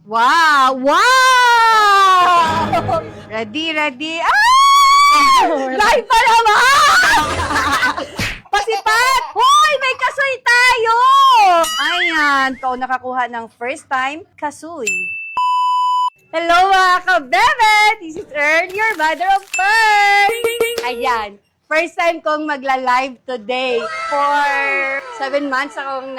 Wow! Wow! Ready, ready. Ah! Live pa naman! Pasipat! Hoy! May kasoy tayo! Ayan, ikaw nakakuha ng first time kasoy. Hello mga kabebe! This is Earl, your mother of pearl! Ayan, first time kong magla-live today. For 7 months akong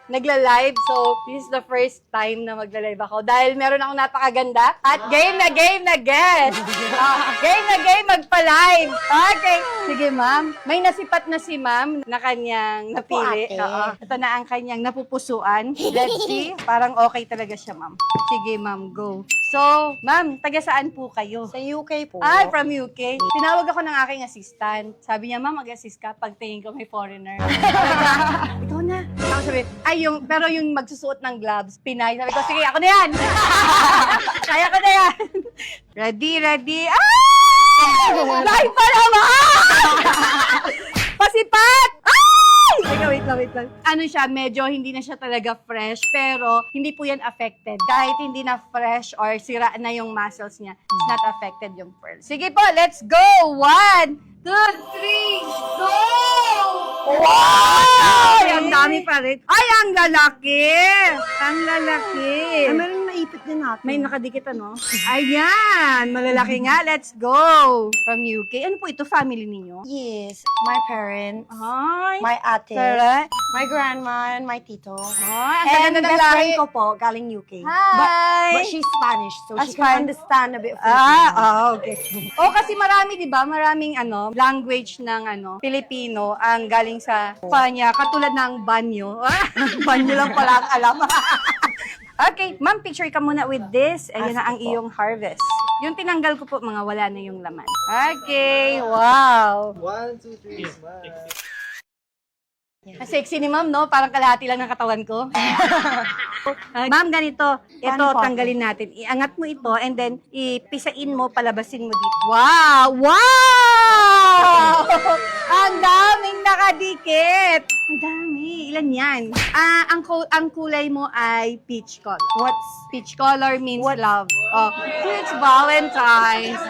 nagla-live. So, this is the first time na magla-live ako. Dahil meron akong napakaganda at game na guest. Game na game magpa-live. Okay. Sige, ma'am. May nasipat na si ma'am na kanyang napili. Oo. Ito na ang kanyang napupusuan. Let's see. Parang okay talaga siya, ma'am. Sige, ma'am. Go. So, ma'am, taga saan po kayo? Sa UK po. Ay, from UK. Tinawag ako ng aking assistant. Sabi niya, ma'am, mag-assist ka pag tingin ko may foreigner. Ikaw na. Ako sabi, pero yung magsusuot ng gloves, Pinay. Sabi ko, sige, ako na yan. Kaya ko na yan. Ready, ready. Ah! Live pa naman! Pasipat! Ay! Teka, wait lang. Ano siya, medyo hindi na siya talaga fresh, pero hindi po yan affected. Kahit hindi na fresh or sira na yung muscles niya, it's not affected yung pearl. Sige po, let's go! 1, 2, 3, go! Wow! Ay, ang dami pa rin. Ay, ang lalaki! Ang lalaki! Ay, meron naipit din natin. May nakadikit ano? Ayan! Malalaki nga. Let's go! From UK. Ano po ito? Family ninyo? Yes, my parents, Ay! my ate, Sarap. my grandma, and my tito. Ay, ang And ganda ng best lahi. friend ko po, galing UK. Hi! But she's Spanish, so Ah, she can understand a bit of Okay. Oh, kasi marami, di ba? Maraming language ng Pilipino ang galing sa Panya, katulad ng banyo. Banyo lang pala ang alam. Okay, ma'am, picture ka muna with this. Ayan na ang sige po. iyong harvest. Yung tinanggal ko po, mga wala na yung laman. Okay, wow. 1, 2, 3, smile. Ang sexy ni ma'am, no? Parang kalahati lang ng katawan ko. Ma'am, ganito. Ito, Paano po? tanggalin natin. Iangat mo ito and then ipisain mo, palabasin mo dito. Wow! Wow! Ang daming nakadikit! Ang dami. Ilan yan? Ang kulay mo ay peach color. What's Peach color means love. Oh, it's Valentine's.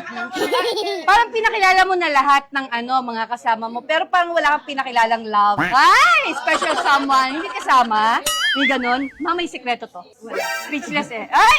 Parang pinakilala mo na lahat ng mga kasama mo, pero parang wala kang pinakilalang love. Ay! Special someone. Hindi kasama. May ganon. Mama, may sikreto to. Speechless eh. Ay!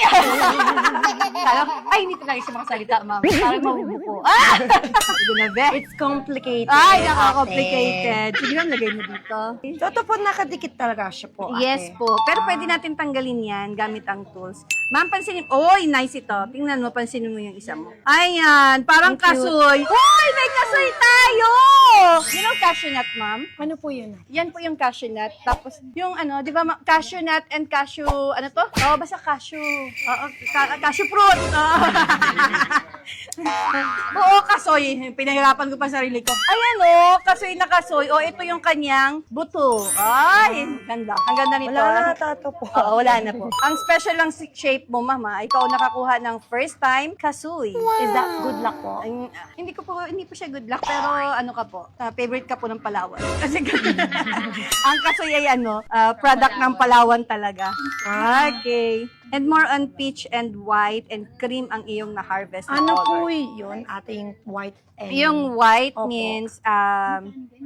Ay, hindi talaga siya makasalita, ma'am. Parang mabubuko. Ah! Sige na, be. It's complicated. Ay, nakaka-complicated. Sige ma'am, lagay mo dito. Totoo po, nakadikit talaga siya po, ate. Yes po. Pero pwede natin tanggalin yan gamit ang tools. Ma'am, pansinin. Oy, nice ito. Tingnan mo, pansinin mo yung isa mo. Ayan, parang Thank you. kasoy. Hoy, may kasoy tayo! You know cashew nut, ma'am? Ano po yun? Yan po yung cashew nut. Tapos, yung di ba, cashew nut and cashew, ano to? Oo, basta cashew. Oo, cashew fruit. Oo, kasoy. Pinahirapan ko pa sarili ko. Ayan kasoy na kasoy. Ito yung kanyang buto. Ay, ganda. Ang ganda nito. Wala na tato po. Oo, wala na po. Ang special lang shape mo, mama, ikaw nakakuha ng first time kasoy. Is that good luck po? Hindi po siya good luck, pero ano ka po, favorite ka po ng Palawan. Kasi ang kasoy ay product ng Palawan talaga. Okay. And more on peach and white and cream ang iyong na-harvest na Ano color. po yun? Ating white and... Yung white Opo. means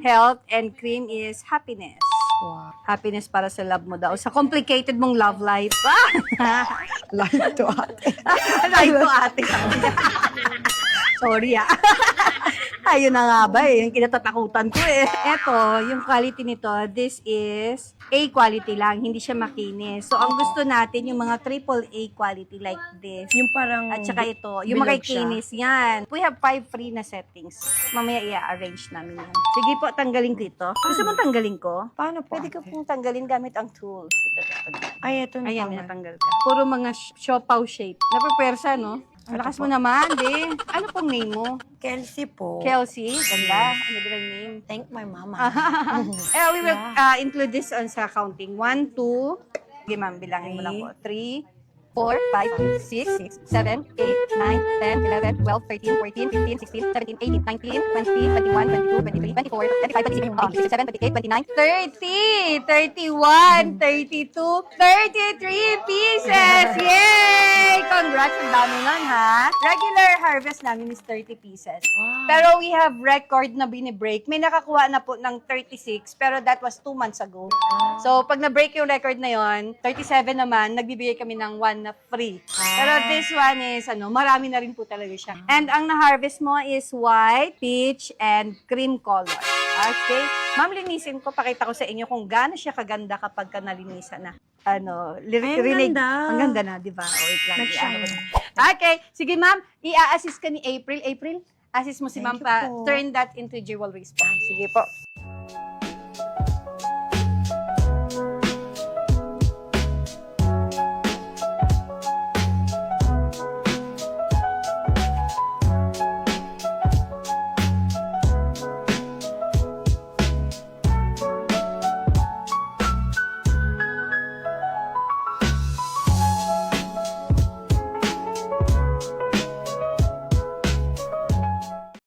health and cream is happiness. Wow. Happiness para sa love mo daw. Sa complicated mong love life. Life to ate. Life to ate. Sorry Ayun na nga ba yung kinatatakutan ko Eto, yung quality nito, this is A quality lang, hindi siya makinis. So, ang gusto natin, yung mga triple A quality like this. Yung parang... At saka ito, yung bilog makikinis, yan. We have 5 free na settings. Mamaya i-arrange namin yan. Sige po, tanggalin ko ito. Gusto mong tanggalin ko? Paano po? Pwede ko pong tanggalin gamit ang tools. Ay, ito na Ayan, tama. natanggal ka. Puro mga siopaw shape. Napapersa, no? Ang lakas mo naman, di. Ano pong name mo? Kelsey po. Kelsey? Ganda. Ano ba ang name? Thank my mama. We will include this on sa counting. 1, 2. Sige, ma'am. Bilangin mo lang po. 3, 4, 5, 6, 7, 8, 9, 10, 11, 12, 13, 14, 15, 16, 17, 18, 19, 20, 21, 22, 23, 24, 25, 26, 27, 28, 29, 30, 31, 32, 33 pieces! Yay! Congrats, ang dami nun, ha? Regular harvest namin is 30 pieces. Wow. Pero we have record na binibreak. May nakakuha na po ng 36, pero that was 2 months ago. So, pag na-break yung record na yon, 37 naman, nagbibigay kami ng 1 na free. Pero this one is, marami na rin po talaga siya. And ang na-harvest mo is white, peach, and cream color. Okay? Ma'am, linisin ko. Pakita ko sa inyo kung gaano siya kaganda kapag ka nalinisan na. Rinig. ganda. Ang ganda na, di ba? O, wait lang. Nag-shine. i-ano ko na. Okay. Sige, ma'am. I-assist ka ni April. April, assist mo si ma'am Thank you pa. po. Turn that into jewelries po. Sige po.